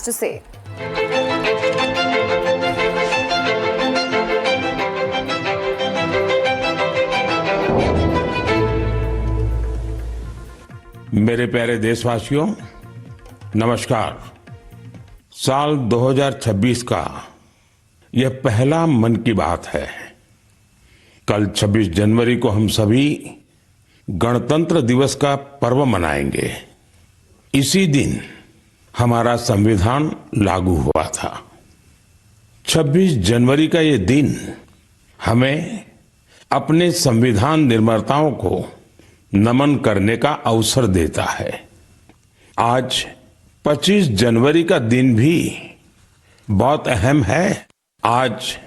To से। मेरे प्यारे देशवासियों, नमस्कार। साल 2026 का यह पहला मन की बात है। कल 26 जनवरी को हम सभी गणतंत्र दिवस का पर्व मनाएंगे। इसी दिन हमारा संविधान लागू हुआ था। 26 जनवरी का ये दिन हमें अपने संविधान निर्माताओं को नमन करने का अवसर देता है। आज 25 जनवरी का दिन भी बहुत अहम है। आज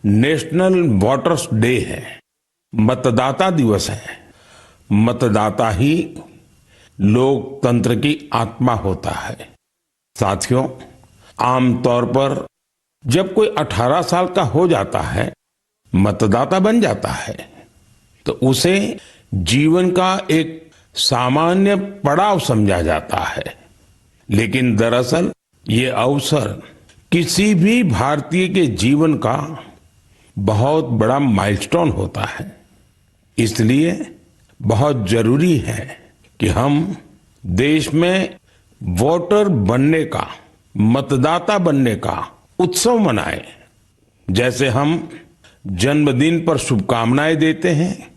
नेशनल वोटर्स डे है, मतदाता दिवस है। मतदाता ही लोकतंत्र की आत्मा होता है। साथियों, आमतौर पर जब कोई 18 साल का हो जाता है, मतदाता बन जाता है, तो उसे जीवन का एक सामान्य पड़ाव समझा जाता है। लेकिन दरअसल ये अवसर किसी भी भारतीय के जीवन का बहुत बड़ा माइलस्टोन होता है। इसलिए बहुत जरूरी है कि हम देश में वोटर बनने का, मतदाता बनने का उत्सव मनाएं। जैसे हम जन्मदिन पर शुभकामनाएं देते हैं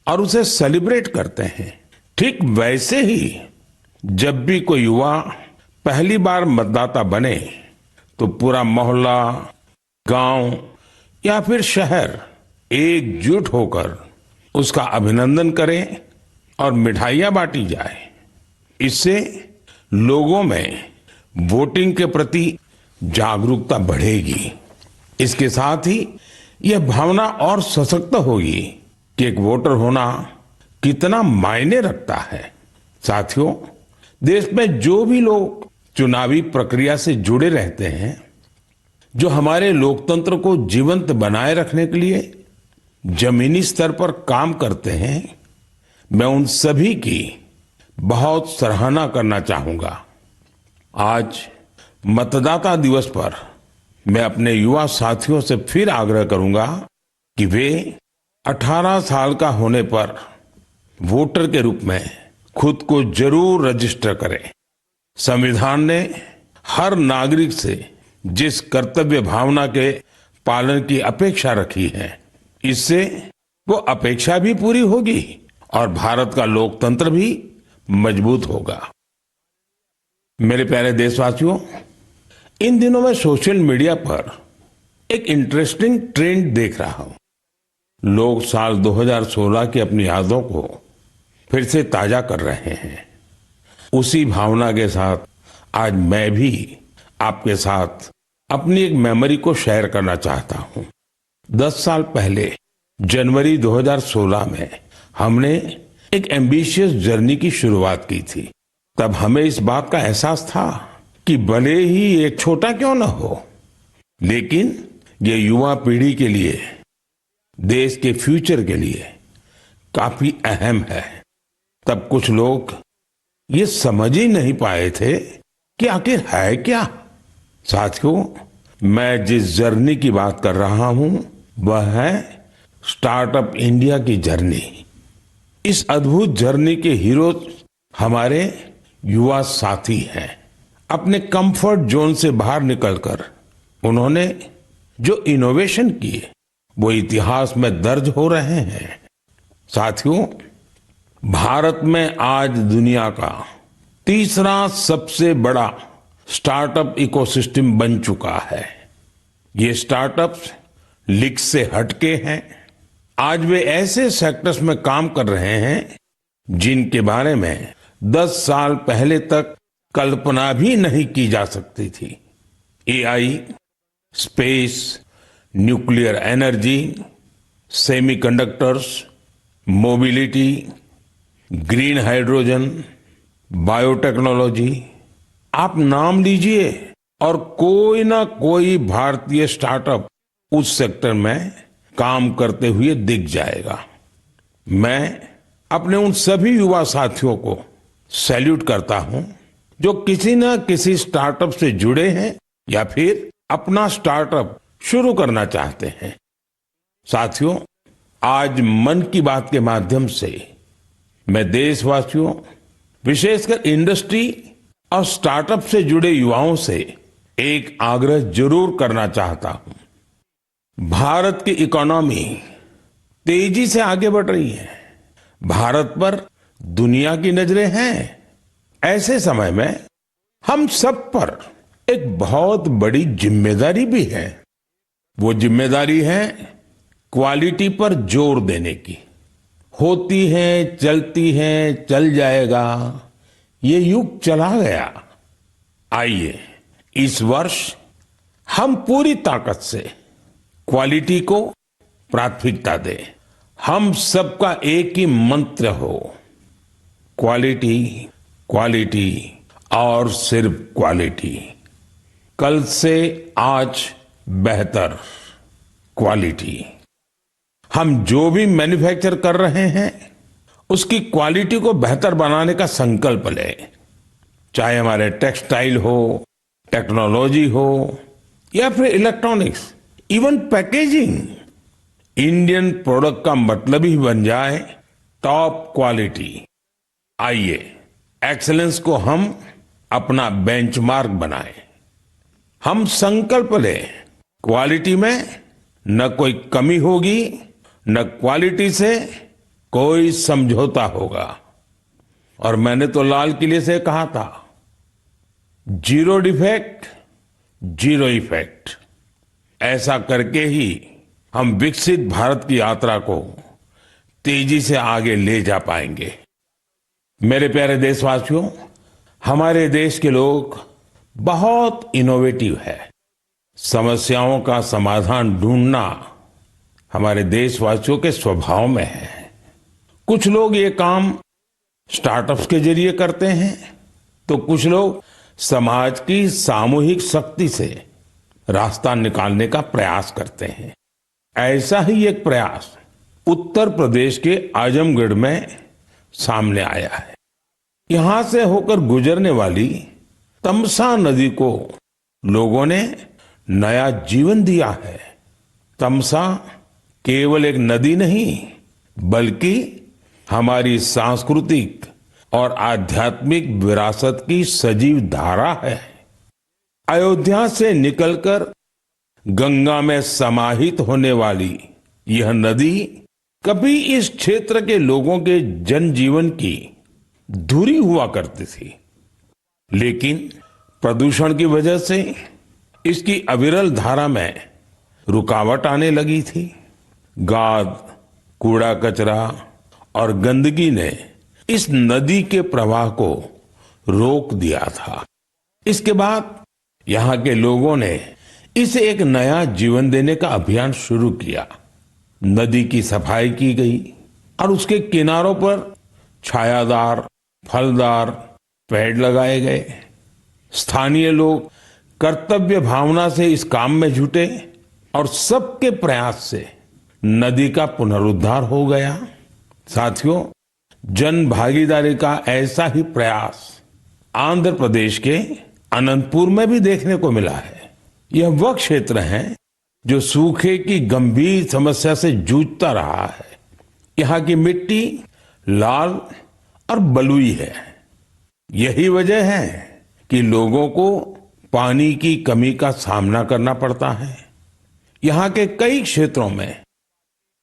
और उसे सेलिब्रेट करते हैं, ठीक वैसे ही जब भी कोई युवा पहली बार मतदाता बने तो पूरा मोहल्ला, गांव या फिर शहर एकजुट होकर उसका अभिनंदन करें और मिठाइयां बांटी जाए। इससे लोगों में वोटिंग के प्रति जागरूकता बढ़ेगी। इसके साथ ही यह भावना और सशक्त होगी कि एक वोटर होना कितना मायने रखता है। साथियों, देश में जो भी लोग चुनावी प्रक्रिया से जुड़े रहते हैं, जो हमारे लोकतंत्र को जीवंत बनाए रखने के लिए जमीनी स्तर पर काम करते हैं, मैं उन सभी की बहुत सराहना करना चाहूंगा। आज मतदाता दिवस पर मैं अपने युवा साथियों से फिर आग्रह करूंगा कि वे 18 साल का होने पर वोटर के रूप में खुद को जरूर रजिस्टर करें। संविधान ने हर नागरिक से जिस कर्तव्य भावना के पालन की अपेक्षा रखी है, इससे वो अपेक्षा भी पूरी होगी और भारत का लोकतंत्र भी मजबूत होगा। मेरे प्यारे देशवासियों, इन दिनों मैं सोशल मीडिया पर एक इंटरेस्टिंग ट्रेंड देख रहा हूं। लोग साल 2016 की अपनी यादों को फिर से ताजा कर रहे हैं। उसी भावना के साथ आज मैं भी आपके साथ अपनी एक मेमोरी को शेयर करना चाहता हूं। 10 साल पहले जनवरी 2016 में हमने एक एम्बिशियस जर्नी की शुरुआत की थी। तब हमें इस बात का एहसास था कि भले ही एक छोटा क्यों न हो, लेकिन ये युवा पीढ़ी के लिए, देश के फ्यूचर के लिए काफी अहम है। तब कुछ लोग ये समझ ही नहीं पाए थे कि आखिर है क्या। साथियों, मैं जिस जर्नी की बात कर रहा हूं वह है स्टार्टअप इंडिया की जर्नी। इस अद्भुत जर्नी के हीरो हमारे युवा साथी हैं। अपने कंफर्ट जोन से बाहर निकलकर उन्होंने जो इनोवेशन किए वो इतिहास में दर्ज हो रहे हैं। साथियों, भारत में आज दुनिया का तीसरा सबसे बड़ा स्टार्टअप इकोसिस्टम बन चुका है। ये स्टार्टअप्स लीग से हटके हैं। आज वे ऐसे सेक्टर्स में काम कर रहे हैं जिनके बारे में 10 साल पहले तक कल्पना भी नहीं की जा सकती थी। AI, space, nuclear energy, semiconductors, mobility, green hydrogen, biotechnology, आप नाम लीजिए और कोई ना कोई भारतीय स्टार्टअप उस सेक्टर में काम करते हुए दिख जाएगा। मैं अपने उन सभी युवा साथियों को सैल्यूट करता हूं जो किसी न किसी स्टार्टअप से जुड़े हैं या फिर अपना स्टार्टअप शुरू करना चाहते हैं। साथियों, आज मन की बात के माध्यम से मैं देशवासियों, विशेषकर इंडस्ट्री और स्टार्टअप से जुड़े युवाओं से एक आग्रह जरूर करना चाहता हूं। भारत की इकोनॉमी तेजी से आगे बढ़ रही है। भारत पर दुनिया की नजरें हैं। ऐसे समय में हम सब पर एक बहुत बड़ी जिम्मेदारी भी है। वो जिम्मेदारी है क्वालिटी पर जोर देने की। होती है, चलती है, चल जाएगा, ये युग चला गया। आइए इस वर्ष हम पूरी ताकत से क्वालिटी को प्राथमिकता दें। हम सबका एक ही मंत्र हो, क्वालिटी, क्वालिटी और सिर्फ क्वालिटी। कल से आज बेहतर क्वालिटी। हम जो भी मैन्युफैक्चर कर रहे हैं उसकी क्वालिटी को बेहतर बनाने का संकल्प लें। चाहे हमारे टेक्सटाइल हो, टेक्नोलॉजी हो या फिर electronics, even packaging. Indian product का मतलब ही बन जाए टॉप क्वालिटी। आइए एक्सीलेंस को हम अपना बेंचमार्क बनाएं। हम संकल्प लें, क्वालिटी में न कोई कमी होगी, न क्वालिटी से कोई समझौता होगा। और मैंने तो लाल किले से कहा था, जीरो डिफेक्ट, जीरो इफेक्ट। ऐसा करके ही हम विकसित भारत की यात्रा को तेजी से आगे ले जा पाएंगे। मेरे प्यारे देशवासियों, हमारे देश के लोग बहुत इनोवेटिव है। समस्याओं का समाधान ढूंढना हमारे देशवासियों के स्वभाव में है। कुछ लोग ये काम स्टार्टअप्स के जरिए करते हैं, तो कुछ लोग समाज की सामूहिक शक्ति से रास्ता निकालने का प्रयास करते हैं। ऐसा ही एक प्रयास उत्तर प्रदेश के आजमगढ़ में सामने आया है। यहां से होकर गुजरने वाली तमसा नदी को लोगों ने नया जीवन दिया है। तमसा केवल एक नदी नहीं, बल्कि हमारी सांस्कृतिक और आध्यात्मिक विरासत की सजीव धारा है। अयोध्या से निकलकर गंगा में समाहित होने वाली यह नदी कभी इस क्षेत्र के लोगों के जनजीवन की धुरी हुआ करती थी, लेकिन प्रदूषण की वजह से इसकी अविरल धारा में रुकावट आने लगी थी। गाद, कूड़ा कचरा और गंदगी ने इस नदी के प्रवाह को रोक दिया था। इसके बाद यहाँ के लोगों ने इसे एक नया जीवन देने का अभियान शुरू किया। नदी की सफाई की गई और उसके किनारों पर छायादार, फलदार पेड़ लगाए गए। स्थानीय लोग कर्तव्य भावना से इस काम में जुटे और सबके प्रयास से नदी का पुनरुद्धार हो गया। साथियों, जन भागीदारी का ऐसा ही प्रयास आंध्र प्रदेश के अनंतपुर में भी देखने को मिला है। यह वह क्षेत्र है जो सूखे की गंभीर समस्या से जूझता रहा है। यहाँ की मिट्टी लाल और बलुई है। यही वजह है कि लोगों को पानी की कमी का सामना करना पड़ता है। यहाँ के कई क्षेत्रों में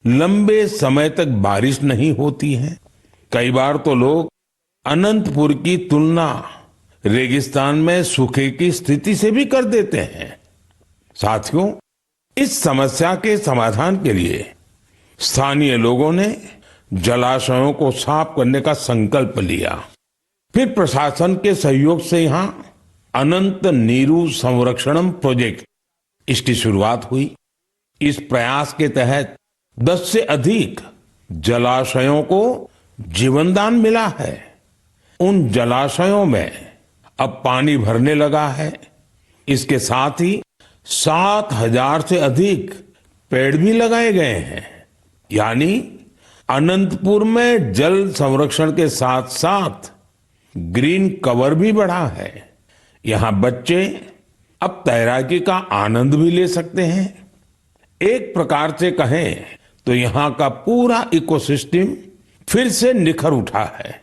लंबे समय तक बारिश नहीं होती है। कई बार तो लोग अनंतपुर की तुलना रेगिस्तान में सूखे की स्थिति से भी कर देते हैं। साथियों, इस समस्या के समाधान के लिए स्थानीय लोगों ने जलाशयों को साफ करने का संकल्प लिया। फिर प्रशासन के सहयोग से यहाँ अनंत नीरू संरक्षणम प्रोजेक्ट, इसकी शुरुआत हुई। इस प्रयास के तहत 10 से अधिक जलाशयों को जीवनदान मिला है। उन जलाशयों में अब पानी भरने लगा है। इसके साथ ही 7,000 से अधिक पेड़ भी लगाए गए हैं। यानी अनंतपुर में जल संरक्षण के साथ साथ ग्रीन कवर भी बढ़ा है। यहाँ बच्चे अब तैराकी का आनंद भी ले सकते हैं। एक प्रकार से कहें तो यहाँ का पूरा इकोसिस्टम फिर से निखर उठा है।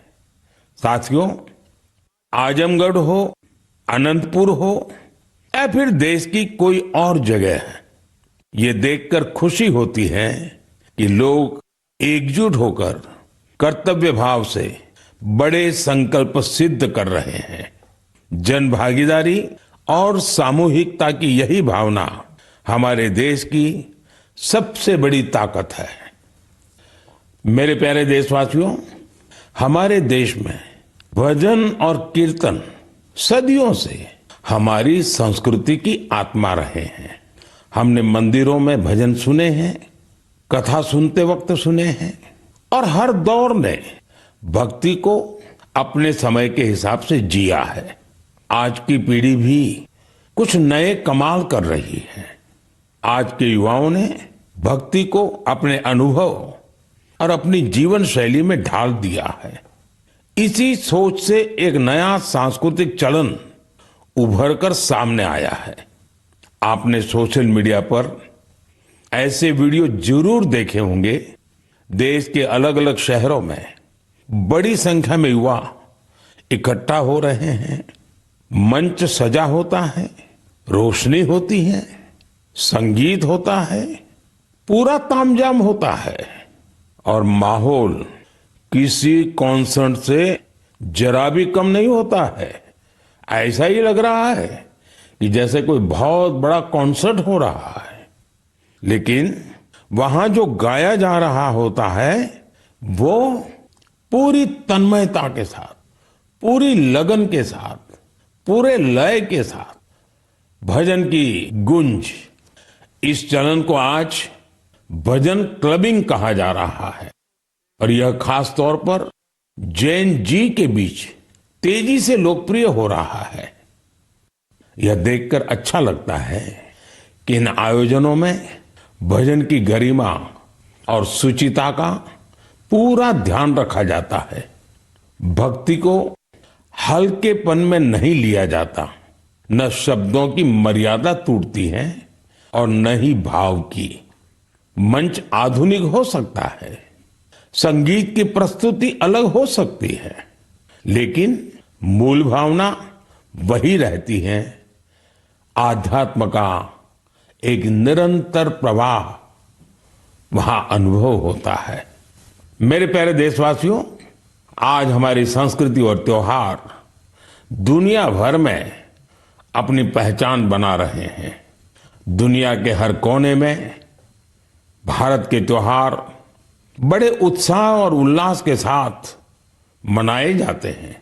साथियों, आजमगढ़ हो, अनंतपुर हो या फिर देश की कोई और जगह, ये देखकर खुशी होती है कि लोग एकजुट होकर कर्तव्य भाव से बड़े संकल्प सिद्ध कर रहे हैं। जन भागीदारी और सामूहिकता की यही भावना हमारे देश की सबसे बड़ी ताकत है। मेरे प्यारे देशवासियों, हमारे देश में भजन और कीर्तन सदियों से हमारी संस्कृति की आत्मा रहे हैं। हमने मंदिरों में भजन सुने हैं, कथा सुनते वक्त सुने हैं और हर दौर ने भक्ति को अपने समय के हिसाब से जिया है। आज की पीढ़ी भी कुछ नए कमाल कर रही है। आज के युवाओं ने भक्ति को अपने अनुभव और अपनी जीवन शैली में ढाल दिया है। इसी सोच से एक नया सांस्कृतिक चलन उभर कर सामने आया है। आपने सोशल मीडिया पर ऐसे वीडियो जरूर देखे होंगे। देश के अलग अलग शहरों में बड़ी संख्या में युवा इकट्ठा हो रहे हैं। मंच सजा होता है, रोशनी होती है, संगीत होता है, पूरा तामझाम होता है और माहौल किसी कॉन्सर्ट से जरा भी कम नहीं होता है। ऐसा ही लग रहा है कि जैसे कोई बहुत बड़ा कॉन्सर्ट हो रहा है। लेकिन वहां जो गाया जा रहा होता है वो पूरी तन्मयता के साथ, पूरी लगन के साथ, पूरे लय के साथ, भजन की गूंज। इस चलन को आज भजन क्लबिंग कहा जा रहा है और यह खास तौर पर जैन जी के बीच तेजी से लोकप्रिय हो रहा है। यह देखकर अच्छा लगता है कि इन आयोजनों में भजन की गरिमा और सुचिता का पूरा ध्यान रखा जाता है। भक्ति को हल्केपन में नहीं लिया जाता। न शब्दों की मर्यादा टूटती है और न ही भाव की। मंच आधुनिक हो सकता है, संगीत की प्रस्तुति अलग हो सकती है, लेकिन मूल भावना वही रहती है। आध्यात्म का एक निरंतर प्रवाह वहां अनुभव होता है। मेरे प्यारे देशवासियों, आज हमारी संस्कृति और त्योहार दुनिया भर में अपनी पहचान बना रहे हैं। दुनिया के हर कोने में भारत के त्योहार बड़े उत्साह और उल्लास के साथ मनाए जाते हैं।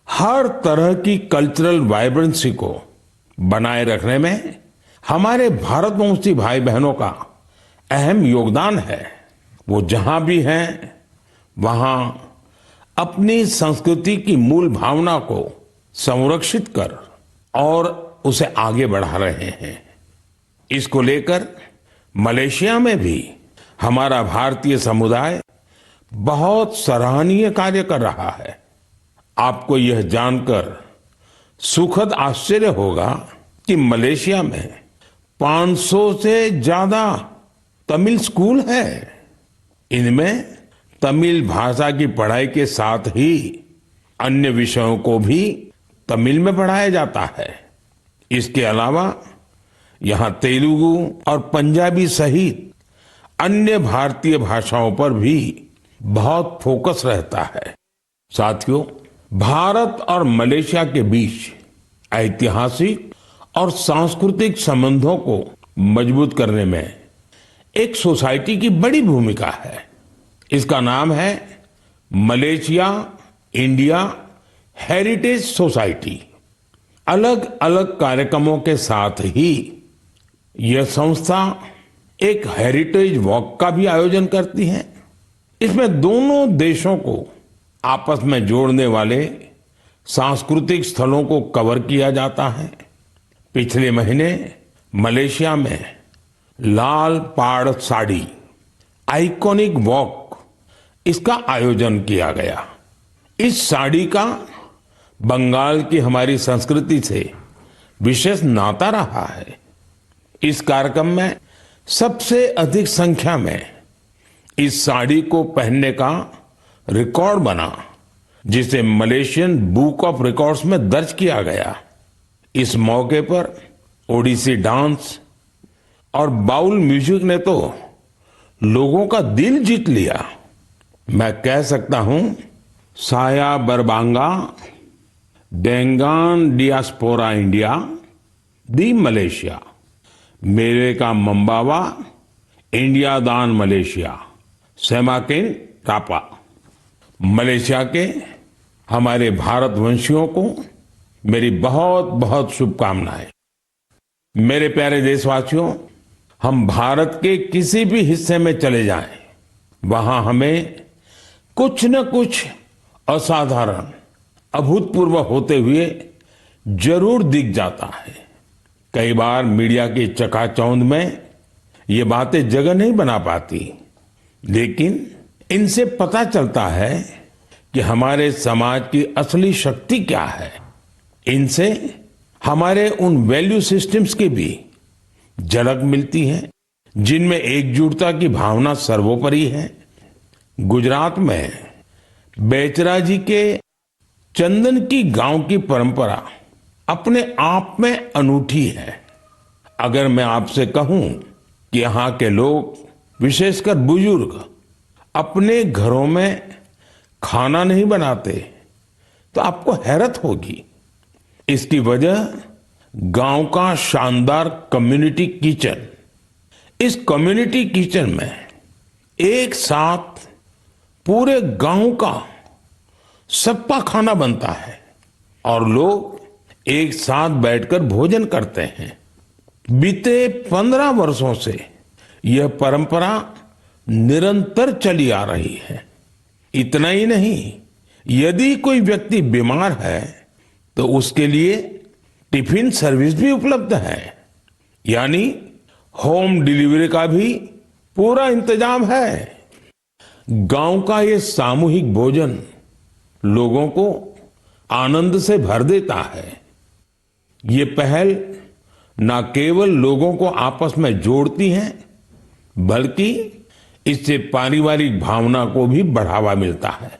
हर तरह की कल्चरल वाइब्रेंसी को बनाए रखने में हमारे भारतवंशी भाई बहनों का अहम योगदान है। वो जहां भी हैं वहां अपनी संस्कृति की मूल भावना को संरक्षित कर और उसे आगे बढ़ा रहे हैं। इसको लेकर मलेशिया में भी हमारा भारतीय समुदाय बहुत सराहनीय कार्य कर रहा है। आपको यह जानकर सुखद आश्चर्य होगा कि मलेशिया में 500 से ज्यादा तमिल स्कूल है। इनमें तमिल भाषा की पढ़ाई के साथ ही अन्य विषयों को भी तमिल में पढ़ाया जाता है। इसके अलावा यहाँ तेलुगु और पंजाबी सहित अन्य भारतीय भाषाओं पर भी बहुत फोकस रहता है। साथियों, भारत और मलेशिया के बीच ऐतिहासिक और सांस्कृतिक संबंधों को मजबूत करने में एक सोसाइटी की बड़ी भूमिका है। इसका नाम है मलेशिया इंडिया हेरिटेज सोसाइटी। अलग अलग कार्यक्रमों के साथ ही यह संस्था एक हेरिटेज वॉक का भी आयोजन करती है। इसमें दोनों देशों को आपस में जोड़ने वाले सांस्कृतिक स्थलों को कवर किया जाता है। पिछले महीने मलेशिया में लाल पाड़ साड़ी आइकॉनिक वॉक, इसका आयोजन किया गया। इस साड़ी का बंगाल की हमारी संस्कृति से विशेष नाता रहा है। इस कार्यक्रम में सबसे अधिक संख्या में इस साड़ी को पहनने का रिकॉर्ड बना, जिसे मलेशियन बुक ऑफ रिकॉर्ड्स में दर्ज किया गया। इस मौके पर ओडिसी डांस और बाउल म्यूजिक ने तो लोगों का दिल जीत लिया। मैं कह सकता हूं, साया बरबांगा डेंगान डियास्पोरा इंडिया दी मलेशिया, मेरे का मंबावा इंडिया दान मलेशिया, सेमाकिन रापा। मलेशिया के हमारे भारतवंशियों को मेरी बहुत बहुत शुभकामनाएं। मेरे प्यारे देशवासियों, हम भारत के किसी भी हिस्से में चले जाएं, वहां हमें कुछ न कुछ असाधारण, अभूतपूर्व होते हुए जरूर दिख जाता है। कई बार मीडिया की चकाचौंध में ये बातें जगह नहीं बना पाती, लेकिन इनसे पता चलता है कि हमारे समाज की असली शक्ति क्या है। इनसे हमारे उन वैल्यू सिस्टम्स की भी झलक मिलती है जिनमें एकजुटता की भावना सर्वोपरि है। गुजरात में बेचरा जी के चंदन की गांव की परंपरा अपने आप में अनूठी है। अगर मैं आपसे कहूं कि यहाँ के लोग, विशेषकर बुजुर्ग, अपने घरों में खाना नहीं बनाते, तो आपको हैरत होगी। इसकी वजह गांव का शानदार कम्युनिटी किचन। इस कम्युनिटी किचन में एक साथ पूरे गांव का सबका खाना बनता है और लोग एक साथ बैठकर भोजन करते हैं। बीते 15 वर्षों से यह परंपरा निरंतर चली आ रही है। इतना ही नहीं, यदि कोई व्यक्ति बीमार है तो उसके लिए टिफिन सर्विस भी उपलब्ध है, यानी होम डिलीवरी का भी पूरा इंतजाम है। गांव का ये सामूहिक भोजन लोगों को आनंद से भर देता है। ये पहल न केवल लोगों को आपस में जोड़ती है, बल्कि इससे पारिवारिक भावना को भी बढ़ावा मिलता है।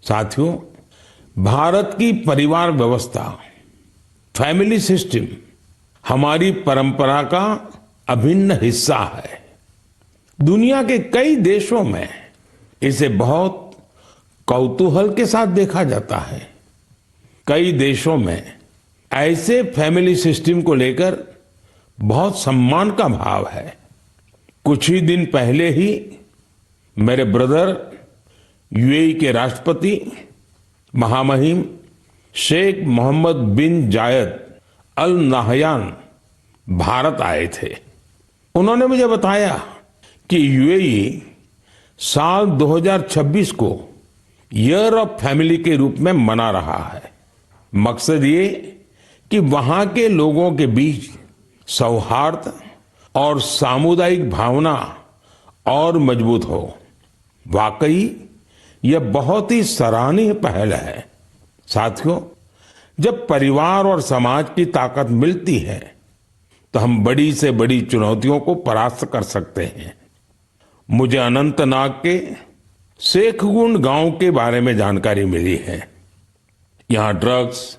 साथियों, भारत की परिवार व्यवस्था, फैमिली सिस्टम हमारी परंपरा का अभिन्न हिस्सा है। दुनिया के कई देशों में इसे बहुत कौतूहल के साथ देखा जाता है। कई देशों में ऐसे फैमिली सिस्टम को लेकर बहुत सम्मान का भाव है। कुछ ही दिन पहले ही मेरे ब्रदर यूएई के राष्ट्रपति महामहिम शेख मोहम्मद बिन जायद अल नाहयान भारत आए थे। उन्होंने मुझे बताया कि यूएई साल 2026 को ईयर ऑफ फैमिली के रूप में मना रहा है। मकसद ये कि वहां के लोगों के बीच सौहार्द और सामुदायिक भावना और मजबूत हो। वाकई यह बहुत ही सराहनीय पहल है। साथियों, जब परिवार और समाज की ताकत मिलती है तो हम बड़ी से बड़ी चुनौतियों को परास्त कर सकते हैं। मुझे अनंतनाग के शेखगुंड गांव के बारे में जानकारी मिली है। यहाँ ड्रग्स,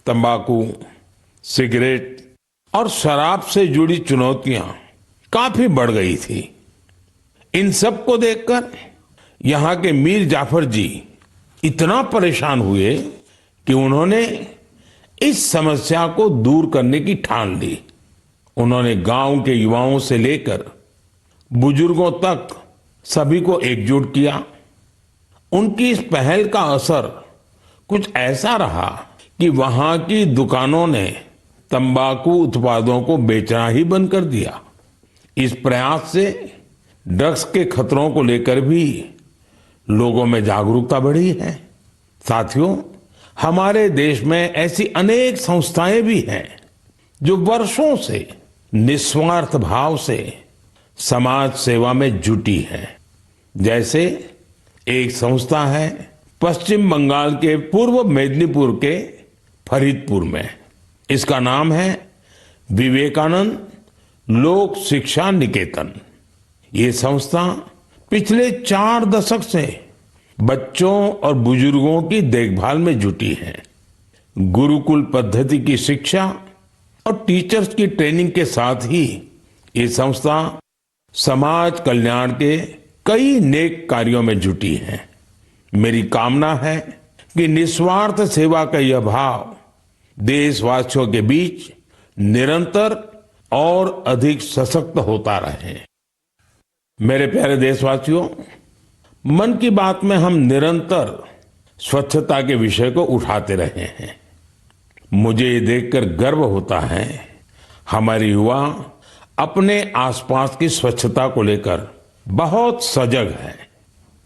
तंबाकू, सिगरेट और शराब से जुड़ी चुनौतियां काफी बढ़ गई थी। इन सब को देखकर यहाँ के मीर जाफर जी इतना परेशान हुए कि उन्होंने इस समस्या को दूर करने की ठान ली। उन्होंने गांव के युवाओं से लेकर बुजुर्गों तक सभी को एकजुट किया। उनकी इस पहल का असर कुछ ऐसा रहा कि वहां की दुकानों ने तंबाकू उत्पादों को बेचना ही बंद कर दिया। इस प्रयास से ड्रग्स के खतरों को लेकर भी लोगों में जागरूकता बढ़ी है। साथियों, हमारे देश में ऐसी अनेक संस्थाएं भी हैं जो वर्षों से निस्वार्थ भाव से समाज सेवा में जुटी हैं। जैसे एक संस्था है पश्चिम बंगाल के पूर्व मेदिनीपुर के फरीदपुर में। इसका नाम है विवेकानंद लोक शिक्षा निकेतन। ये संस्था पिछले 4 दशक से बच्चों और बुजुर्गों की देखभाल में जुटी है। गुरुकुल पद्धति की शिक्षा और टीचर्स की ट्रेनिंग के साथ ही ये संस्था समाज कल्याण के कई नेक कार्यों में जुटी है। मेरी कामना है कि निस्वार्थ सेवा का यह भाव देशवासियों के बीच निरंतर और अधिक सशक्त होता रहे। मेरे प्यारे देशवासियों, मन की बात में हम निरंतर स्वच्छता के विषय को उठाते रहे हैं। मुझे ये देखकर गर्व होता है हमारे युवा अपने आसपास की स्वच्छता को लेकर बहुत सजग है।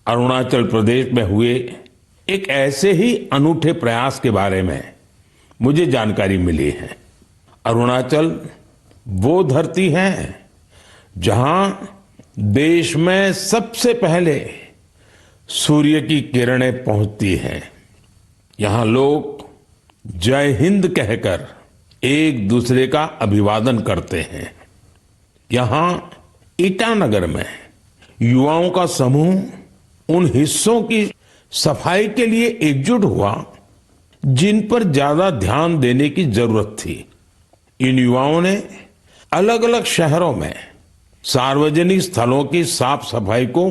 अरुणाचल प्रदेश में हुए एक ऐसे ही अनूठे प्रयास के बारे में मुझे जानकारी मिली है। अरुणाचल वो धरती है जहां देश में सबसे पहले सूर्य की किरणें पहुंचती हैं। यहां लोग जय हिंद कहकर एक दूसरे का अभिवादन करते हैं। यहां ईटानगर में युवाओं का समूह उन हिस्सों की सफाई के लिए एकजुट हुआ जिन पर ज्यादा ध्यान देने की जरूरत थी। इन युवाओं ने अलग अलग शहरों में सार्वजनिक स्थलों की साफ सफाई को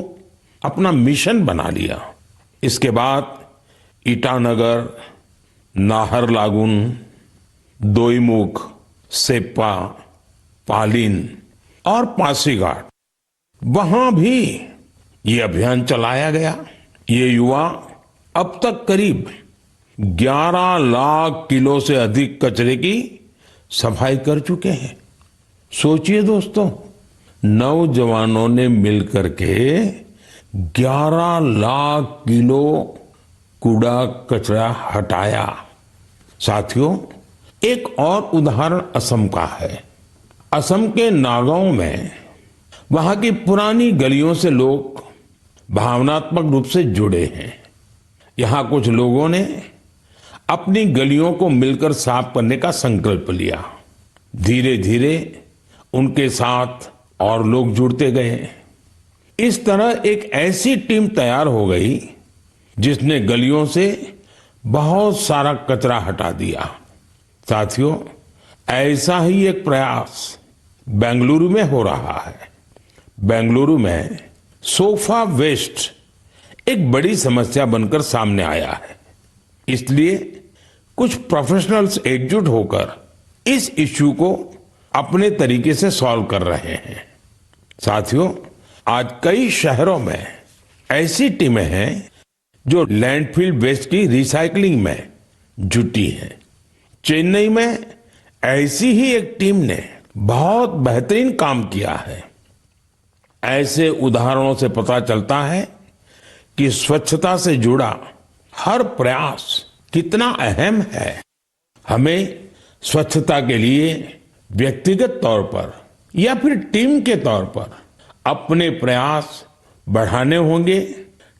अपना मिशन बना लिया। इसके बाद ईटानगर, नाहरलागुन, दोईमुख, सेप्पा, पालिन और पासीघाट, वहां भी ये अभियान चलाया गया। ये युवा अब तक करीब 11 लाख किलो से अधिक कचरे की सफाई कर चुके हैं। सोचिए दोस्तों, नौजवानों ने मिलकर के 11 लाख किलो कूड़ा कचरा हटाया। साथियों, एक और उदाहरण असम का है। असम के नागांव में वहां की पुरानी गलियों से लोग भावनात्मक रूप से जुड़े हैं। यहां कुछ लोगों ने अपनी गलियों को मिलकर साफ करने का संकल्प लिया। धीरे धीरे उनके साथ और लोग जुड़ते गए। इस तरह एक ऐसी टीम तैयार हो गई जिसने गलियों से बहुत सारा कचरा हटा दिया। साथियों, ऐसा ही एक प्रयास बेंगलुरु में हो रहा है। बेंगलुरु में सोफा वेस्ट एक बड़ी समस्या बनकर सामने आया है। इसलिए कुछ प्रोफेशनल्स एकजुट होकर इस इश्यू को अपने तरीके से सॉल्व कर रहे हैं। साथियों, आज कई शहरों में ऐसी टीमें हैं जो लैंडफिल वेस्ट की रिसाइकलिंग में जुटी हैं। चेन्नई में ऐसी ही एक टीम ने बहुत बेहतरीन काम किया है। ऐसे उदाहरणों से पता चलता है कि स्वच्छता से जुड़ा हर प्रयास कितना अहम है। हमें स्वच्छता के लिए व्यक्तिगत तौर पर या फिर टीम के तौर पर अपने प्रयास बढ़ाने होंगे,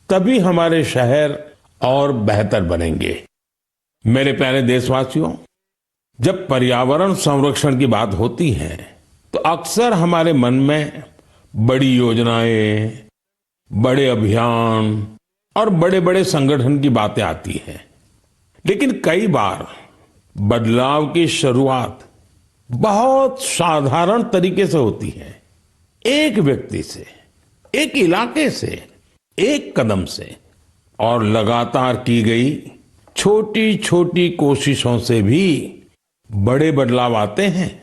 तभी हमारे शहर और बेहतर बनेंगे। मेरे प्यारे देशवासियों, जब पर्यावरण संरक्षण की बात होती है तो अक्सर हमारे मन में बड़ी योजनाएं, बड़े अभियान और बड़े बड़े संगठन की बातें आती हैं। लेकिन कई बार बदलाव की शुरुआत बहुत साधारण तरीके से होती है। एक व्यक्ति से, एक इलाके से, एक कदम से, और लगातार की गई छोटी छोटी कोशिशों से भी बड़े बदलाव आते हैं।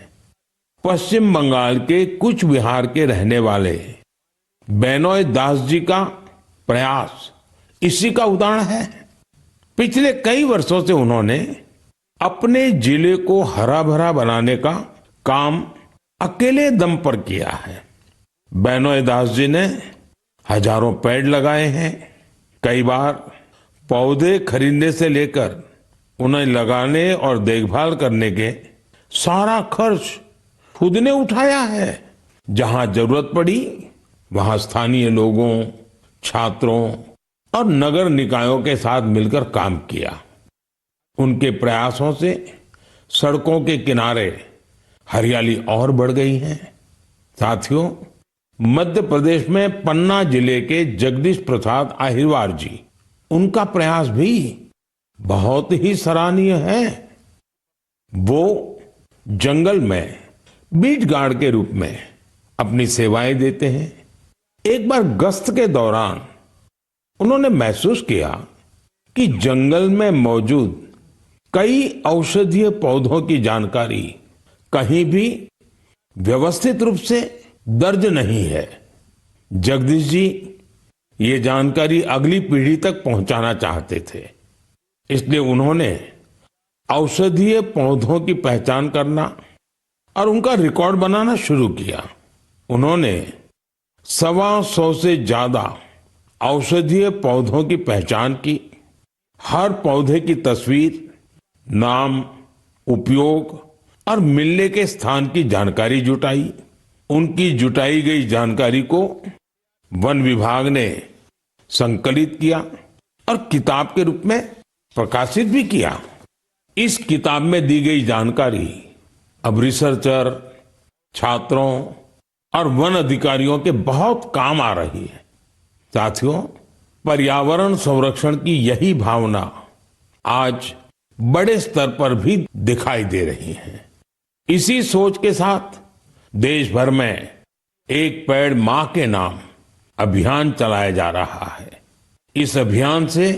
पश्चिम बंगाल के कुछ बिहार के रहने वाले बेनोय दास जी का प्रयास इसी का उदाहरण है। पिछले कई वर्षों से उन्होंने अपने जिले को हरा भरा बनाने का काम अकेले दम पर किया है। बेनोय दास जी ने हजारों पेड़ लगाए हैं। कई बार पौधे खरीदने से लेकर उन्हें लगाने और देखभाल करने के सारा खर्च खुद ने उठाया है। जहां जरूरत पड़ी वहां स्थानीय लोगों, छात्रों और नगर निकायों के साथ मिलकर काम किया। उनके प्रयासों से सड़कों के किनारे हरियाली और बढ़ गई है। साथियों, मध्य प्रदेश में पन्ना जिले के जगदीश प्रसाद आहिरवार जी, उनका प्रयास भी बहुत ही सराहनीय है। वो जंगल में बीट गार्ड के रूप में अपनी सेवाएं देते हैं। एक बार गश्त के दौरान उन्होंने महसूस किया कि जंगल में मौजूद कई औषधीय पौधों की जानकारी कहीं भी व्यवस्थित रूप से दर्ज नहीं है। जगदीश जी ये जानकारी अगली पीढ़ी तक पहुंचाना चाहते थे, इसलिए उन्होंने औषधीय पौधों की पहचान करना और उनका रिकॉर्ड बनाना शुरू किया। उन्होंने 125 से ज्यादा औषधीय पौधों की पहचान की। हर पौधे की तस्वीर, नाम, उपयोग और मिलने के स्थान की जानकारी जुटाई। उनकी जुटाई गई जानकारी को वन विभाग ने संकलित किया और किताब के रूप में प्रकाशित भी किया। इस किताब में दी गई जानकारी अब रिसर्चर, छात्रों और वन अधिकारियों के बहुत काम आ रही है। साथियों, पर्यावरण संरक्षण की यही भावना आज बड़े स्तर पर भी दिखाई दे रही है। इसी सोच के साथ देश भर में एक पेड़ मां के नाम अभियान चलाया जा रहा है। इस अभियान से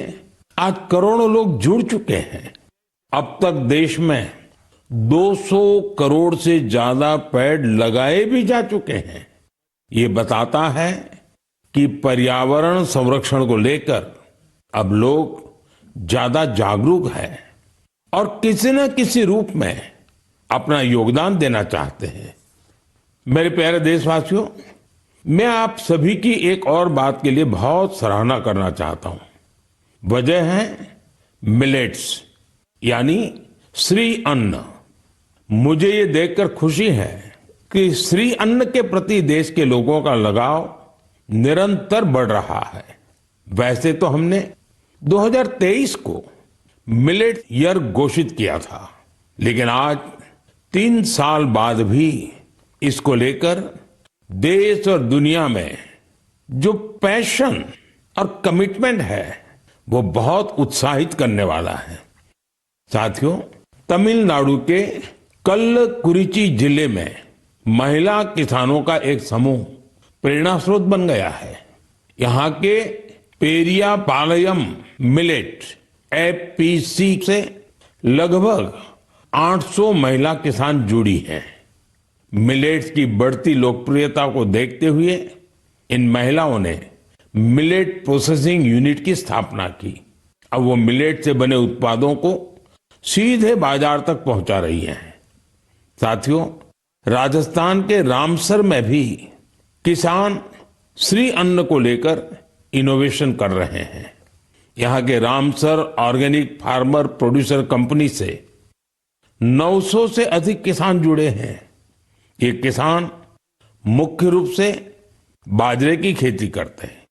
आज करोड़ों लोग जुड़ चुके हैं। अब तक देश में 200 करोड़ से ज्यादा पेड़ लगाए भी जा चुके हैं। ये बताता है कि पर्यावरण संरक्षण को लेकर अब लोग ज्यादा जागरूक हैं और किसी न किसी रूप में अपना योगदान देना चाहते हैं। मेरे प्यारे देशवासियों, मैं आप सभी की एक और बात के लिए बहुत सराहना करना चाहता हूं। वजह है मिलेट्स, यानी श्री अन्न। मुझे ये देखकर खुशी है कि श्री अन्न के प्रति देश के लोगों का लगाव निरंतर बढ़ रहा है। वैसे तो हमने 2023 को मिलेट ईयर घोषित किया था, लेकिन आज 3 साल बाद भी इसको लेकर देश और दुनिया में जो पैशन और कमिटमेंट है वो बहुत उत्साहित करने वाला है। साथियों, तमिलनाडु के कल्लकुरिची जिले में महिला किसानों का एक समूह प्रेरणा स्रोत बन गया है। यहाँ के पेरिया पालयम मिलेट एफपीसी से लगभग 800 महिला किसान जुड़ी हैं। मिलेट्स की बढ़ती लोकप्रियता को देखते हुए इन महिलाओं ने मिलेट प्रोसेसिंग यूनिट की स्थापना की। अब वो मिलेट से बने उत्पादों को सीधे बाजार तक पहुंचा रही हैं। साथियों, राजस्थान के रामसर में भी किसान श्री अन्न को लेकर इनोवेशन कर रहे हैं। यहाँ के Ramsar organic farmer producer company से 900 से अधिक किसान जुड़े हैं। ये किसान मुख्य रूप से बाजरे की खेती करते हैं।